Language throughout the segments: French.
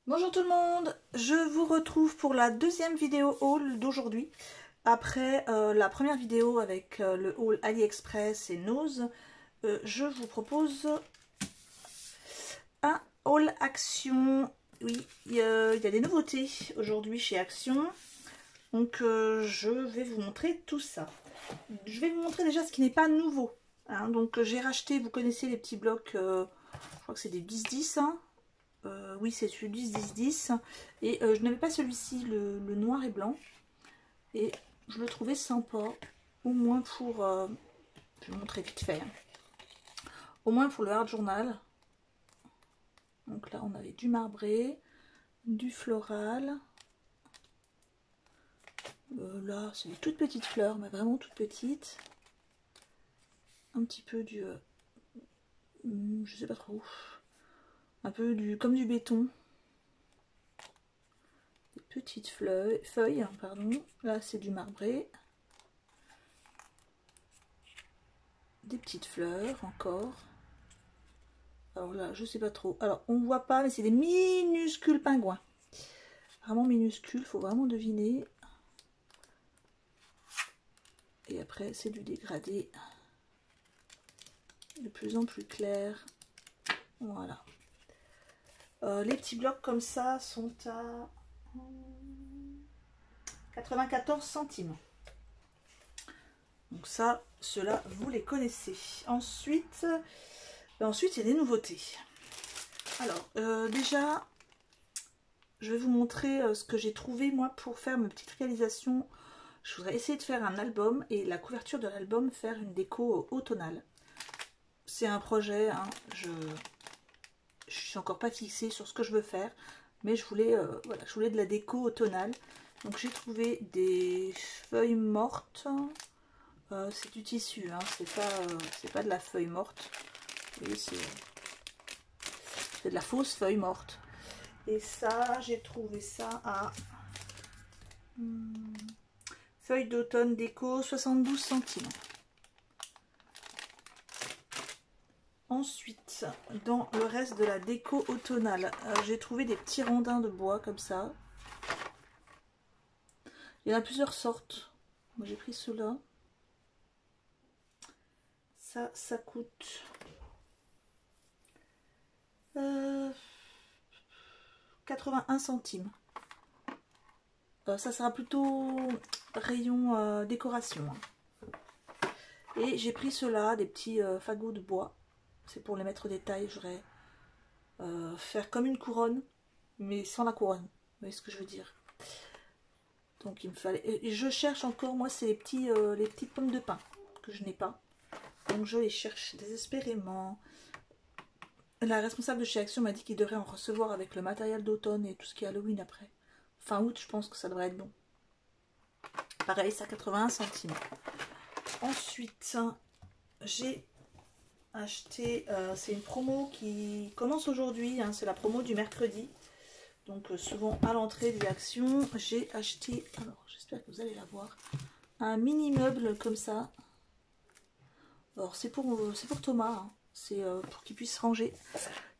Bonjour tout le monde, je vous retrouve pour la deuxième vidéo haul d'aujourd'hui. Après la première vidéo avec le haul AliExpress et Nose, je vous propose un haul Action. Oui, il y a des nouveautés aujourd'hui chez Action. Donc je vais vous montrer tout ça. Je vais vous montrer déjà ce qui n'est pas nouveau. Hein. Donc j'ai racheté, vous connaissez les petits blocs, je crois que c'est des 10-10. Hein. Oui, c'est celui 10-10-10. Et je n'avais pas celui-ci, le noir et blanc. Et je le trouvais sympa. Au moins pour... je vais vous montrer vite fait. Hein. Au moins pour le Art Journal. Donc là, on avait du marbré, du floral. Là, c'est des toutes petites fleurs, mais vraiment toutes petites. Un petit peu du... je sais pas trop. Un peu du comme du béton. Des petites feuilles, pardon. Là, c'est du marbré. Des petites fleurs encore. Alors là, je sais pas trop. Alors, on voit pas, mais c'est des minuscules pingouins. Vraiment minuscules, faut vraiment deviner. Et après, c'est du dégradé. De plus en plus clair. Voilà. Les petits blocs comme ça sont à 94 centimes. Donc ça, ceux-là, vous les connaissez. Ensuite, il y a des nouveautés. Alors, déjà, je vais vous montrer ce que j'ai trouvé, moi, pour faire mes petites réalisations. Je voudrais essayer de faire un album et la couverture de l'album, faire une déco automnale. C'est un projet, hein, je suis encore pas fixée sur ce que je veux faire, mais je voulais, voilà, je voulais de la déco automnale. Donc j'ai trouvé des feuilles mortes. C'est du tissu, hein, c'est pas de la feuille morte. Oui, c'est de la fausse feuille morte. Et ça, j'ai trouvé ça à feuille d'automne déco 72 centimes. Ensuite, dans le reste de la déco automnale, j'ai trouvé des petits rondins de bois comme ça. Il y en a plusieurs sortes. Moi j'ai pris ceux-là. Ça coûte 81 centimes. Ça sera plutôt rayon décoration. Et j'ai pris ceux-là, des petits fagots de bois. C'est pour les mettre des tailles. Je voudrais faire comme une couronne, mais sans la couronne. Vous voyez ce que je veux dire? Donc il me fallait... Et je cherche encore, moi, c'est les petites pommes de pin que je n'ai pas. Donc je les cherche désespérément. La responsable de chez Action m'a dit qu'il devrait en recevoir avec le matériel d'automne et tout ce qui est Halloween après. Fin août, je pense que ça devrait être bon. Pareil, c'est à 81 centimes. Ensuite, j'ai acheté, c'est une promo qui commence aujourd'hui, hein, c'est la promo du mercredi. Donc souvent à l'entrée des Actions, j'ai acheté, alors j'espère que vous allez la voir, un mini meuble comme ça. Alors c'est pour Thomas, hein. C'est pour qu'il puisse ranger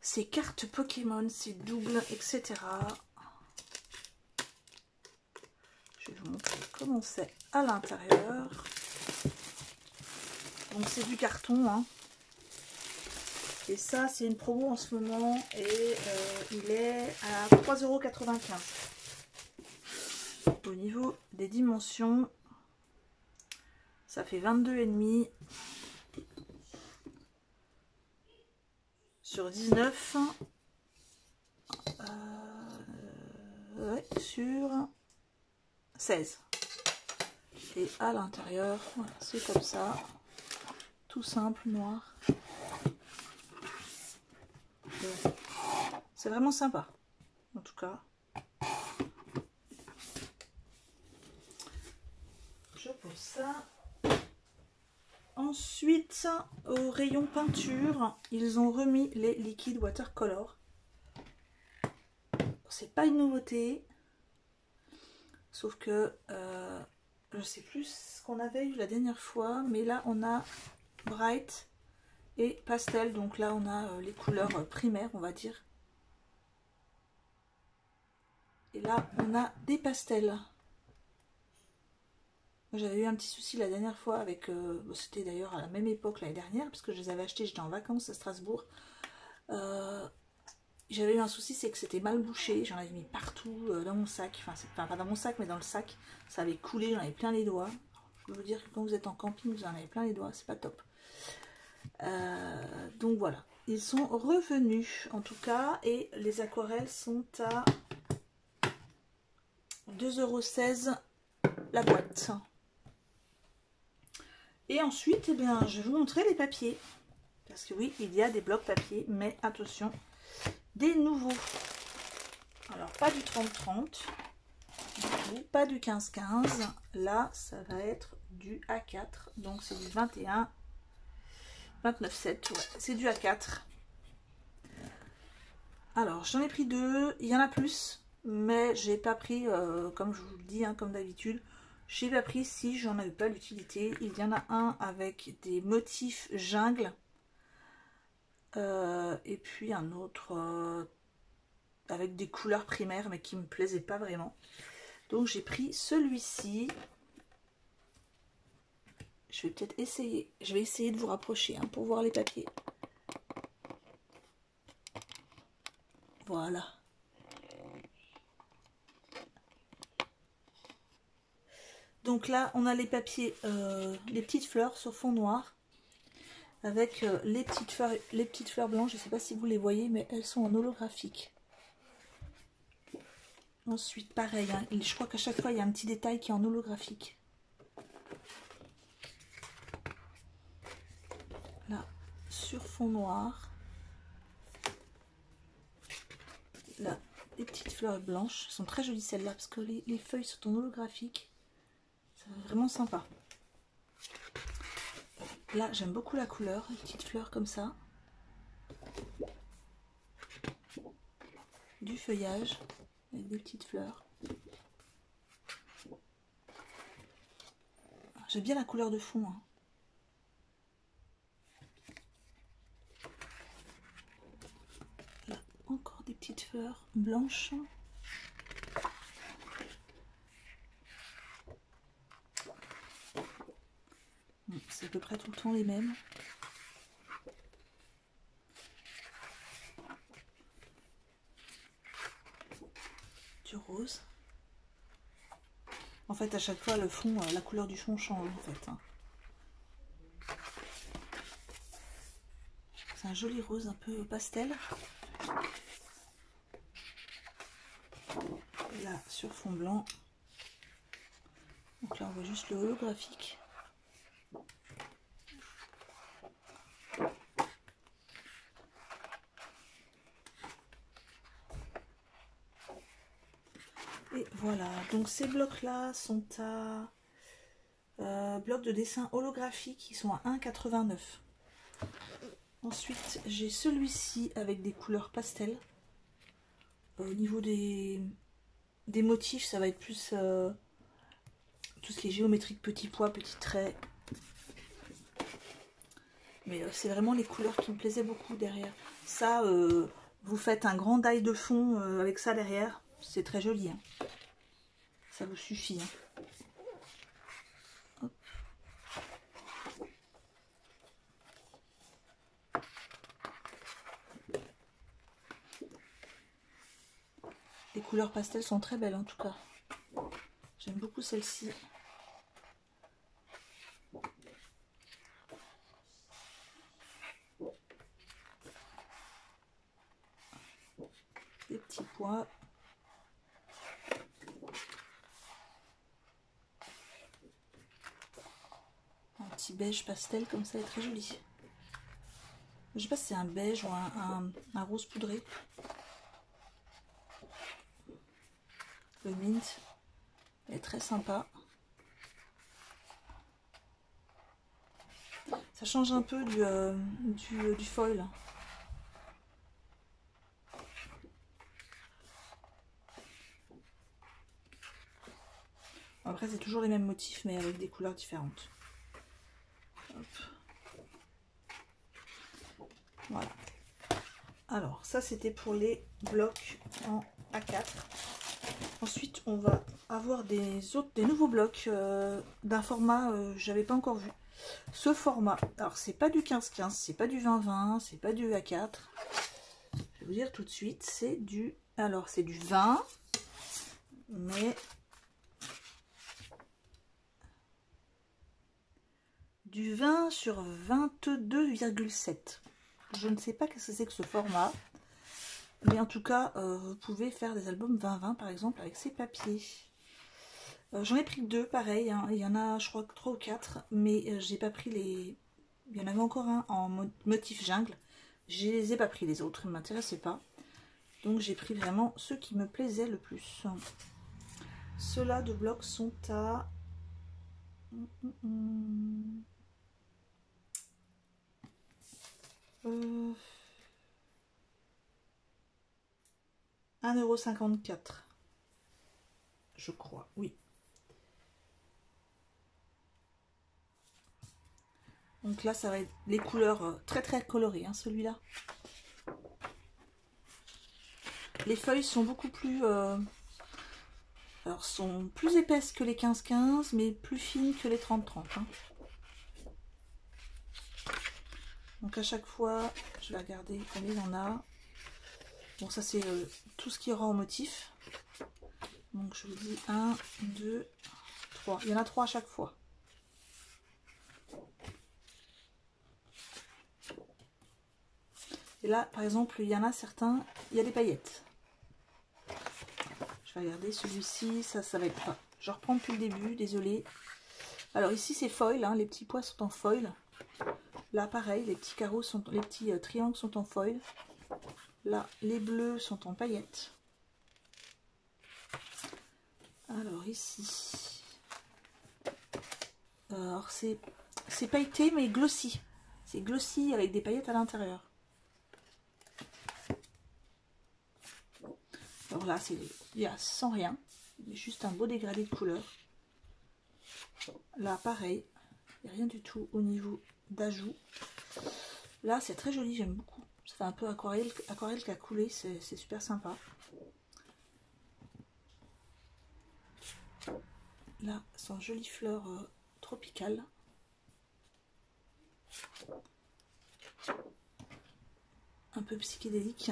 ses cartes Pokémon, ses doubles, etc. Je vais vous montrer comment c'est à l'intérieur. Donc c'est du carton, hein. Et ça c'est une promo en ce moment et il est à 3,95 €. Au niveau des dimensions, ça fait 22,5 sur 19, ouais, sur 16. Et à l'intérieur, voilà, c'est comme ça, tout simple, noir. C'est vraiment sympa, en tout cas. Je pose ça. Ensuite, au rayon peinture, ils ont remis les liquides watercolor. C'est pas une nouveauté, sauf que je sais plus ce qu'on avait eu la dernière fois, mais là on a bright et pastel, donc là on a les couleurs primaires, on va dire. Et là, on a des pastels. J'avais eu un petit souci la dernière fois avec... c'était d'ailleurs à la même époque l'année dernière, parce que je les avais achetés, j'étais en vacances à Strasbourg. J'avais eu un souci, c'est que c'était mal bouché. J'en avais mis partout dans mon sac. Enfin, pas dans mon sac, mais dans le sac. Ça avait coulé, j'en avais plein les doigts. Je peux vous dire que quand vous êtes en camping, vous en avez plein les doigts. C'est pas top. Donc voilà. Ils sont revenus, en tout cas. Et les aquarelles sont à 2,16 € la boîte. Et ensuite, eh bien, je vais vous montrer les papiers. Parce que oui, il y a des blocs papier. Mais attention, des nouveaux. Alors, pas du 30-30. Pas du 15-15, là ça va être du A4, donc c'est du 21, 29,7, ouais, c'est du A4. Alors j'en ai pris deux, il y en a plus, mais j'ai pas pris, comme je vous le dis, hein, comme d'habitude, j'ai pas pris si j'en avais pas l'utilité. Il y en a un avec des motifs jungle, et puis un autre avec des couleurs primaires, mais qui me plaisaient pas vraiment. Donc j'ai pris celui-ci. Je vais peut-être essayer. Je vais essayer de vous rapprocher hein, pour voir les papiers. Voilà. Donc là, on a les papiers, les petites fleurs sur fond noir. Avec les petites fleurs blanches. Je ne sais pas si vous les voyez, mais elles sont en holographique. Ensuite, pareil. Hein, je crois qu'à chaque fois, il y a un petit détail qui est en holographique. Là, sur fond noir. Là, les petites fleurs blanches. Elles sont très jolies celles-là parce que les feuilles sont en holographique. C'est vraiment sympa. Là, j'aime beaucoup la couleur. Les petites fleurs comme ça. Du feuillage avec des petites fleurs. J'aime bien la couleur de fond. Hein. Là, encore des petites fleurs blanches. C'est à peu près tout le temps les mêmes. Du rose. En fait, à chaque fois, le fond, la couleur du fond change en fait. Hein. C'est un joli rose un peu pastel. Là, sur fond blanc. Donc là, on voit juste le holographique. Et voilà, donc ces blocs-là sont à blocs de dessin holographique qui sont à 1,89 €. Ensuite, j'ai celui-ci avec des couleurs pastel. Au niveau des motifs, ça va être plus tout ce qui est géométrique, petits pois, petits traits. Mais c'est vraiment les couleurs qui me plaisaient beaucoup derrière. Ça, vous faites un grand die de fond avec ça derrière. C'est très joli. Hein. Ça vous suffit. Hein. Hop. Les couleurs pastel sont très belles en tout cas. J'aime beaucoup celle-ci. Des petits pois. Un petit beige pastel comme ça est très joli. Je sais pas si c'est un beige ou un rose poudré. Le mint est très sympa. Ça change un peu du foil. Après c'est toujours les mêmes motifs mais avec des couleurs différentes. Hop. Voilà. Alors ça c'était pour les blocs en A4. Ensuite, on va avoir des nouveaux blocs d'un format j'avais pas encore vu. Ce format, alors c'est pas du 15-15, c'est pas du 20-20, c'est pas du A4. Je vais vous dire tout de suite, c'est du... Alors c'est du 20, mais... Du 20 sur 22,7. Je ne sais pas qu'est-ce que c'est que ce format. Mais en tout cas, vous pouvez faire des albums 20-20 par exemple avec ces papiers. J'en ai pris deux, pareil. Hein. Il y en a, je crois, 3 ou 4. Mais j'ai pas pris les... Il y en avait encore un en motif jungle. Je les ai pas pris les autres, ils ne m'intéressaient pas. Donc j'ai pris vraiment ceux qui me plaisaient le plus. Ceux-là de blocs sont à... 1,54 €. Je crois, oui. Donc là, ça va être les couleurs très très colorées, hein, celui-là. Les feuilles sont beaucoup plus... alors, sont plus épaisses que les 15-15, mais plus fines que les 30-30. Hein. Donc à chaque fois, je vais regarder combien il y en a. Bon, ça c'est tout ce qu'il y aura en motif. Donc je vous dis 1, 2, 3. Il y en a 3 à chaque fois. Et là, par exemple, il y en a certains, il y a des paillettes. Je vais regarder celui-ci, ça va être pas. Je reprends depuis le début, désolé. Alors ici c'est foil, hein, les petits pois sont en foil. Là pareil, les petits carreaux sont, les petits triangles sont en foil. Là, les bleus sont en paillettes. Alors ici, alors c'est pailleté mais glossy. C'est glossy avec des paillettes à l'intérieur. Alors là, il y a sans rien, juste un beau dégradé de couleur. Là, pareil, il n'y a rien du tout au niveau d'ajout. Là, c'est très joli, j'aime beaucoup. Ça fait un peu aquarelle qui a coulé, c'est super sympa. Là, sont jolies fleurs tropicales. Un peu psychédélique.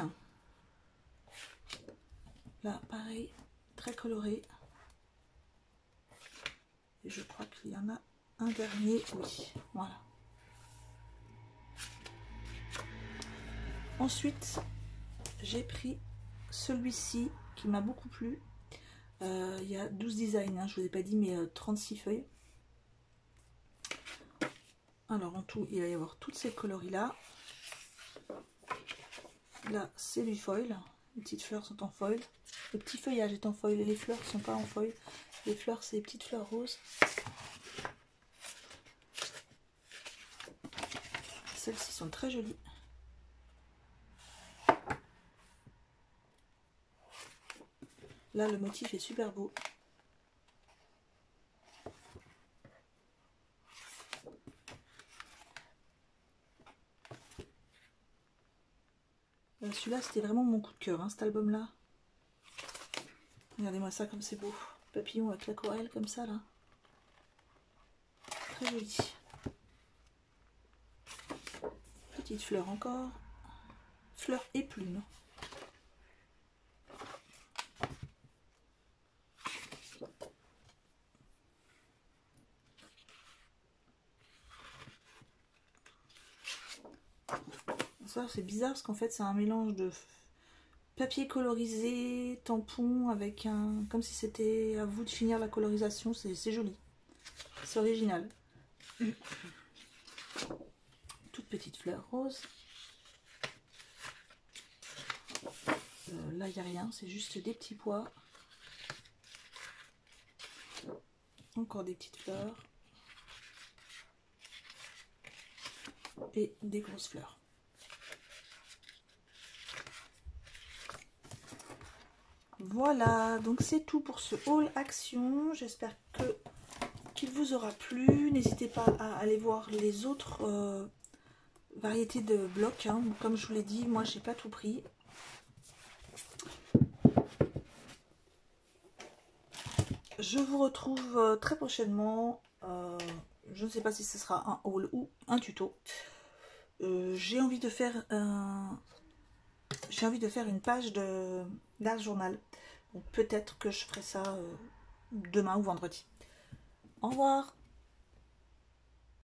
Là, pareil, très coloré. Et je crois qu'il y en a un dernier, oui, voilà. Ensuite, j'ai pris celui-ci qui m'a beaucoup plu. Il y a 12 designs, hein, je ne vous ai pas dit, mais 36 feuilles. Alors en tout, il va y avoir toutes ces coloris-là. Là, c'est du foil. Les petites fleurs sont en foil. Le petit feuillage est en foil et les fleurs ne sont pas en foil. Les fleurs, c'est les petites fleurs roses. Celles-ci sont très jolies. Là, le motif est super beau. Celui-là, c'était vraiment mon coup de cœur, hein, cet album-là. Regardez-moi ça, comme c'est beau. Papillon avec l'aquarelle, comme ça, là. Très joli. Petite fleur encore. Fleurs et plumes. Ça, c'est bizarre parce qu'en fait, c'est un mélange de papier colorisé, tampon, avec un... comme si c'était à vous de finir la colorisation. C'est joli. C'est original. Toute petite fleur rose. Là, il n'y a rien. C'est juste des petits pois. Encore des petites fleurs. Et des grosses fleurs. Voilà, donc c'est tout pour ce haul action. J'espère qu'il vous aura plu. N'hésitez pas à aller voir les autres variétés de blocs. Hein. Comme je vous l'ai dit, moi j'ai pas tout pris. je vous retrouve très prochainement. Je ne sais pas si ce sera un haul ou un tuto. J'ai envie de faire une page d'art journal. Peut-être que je ferai ça demain ou vendredi. Au revoir.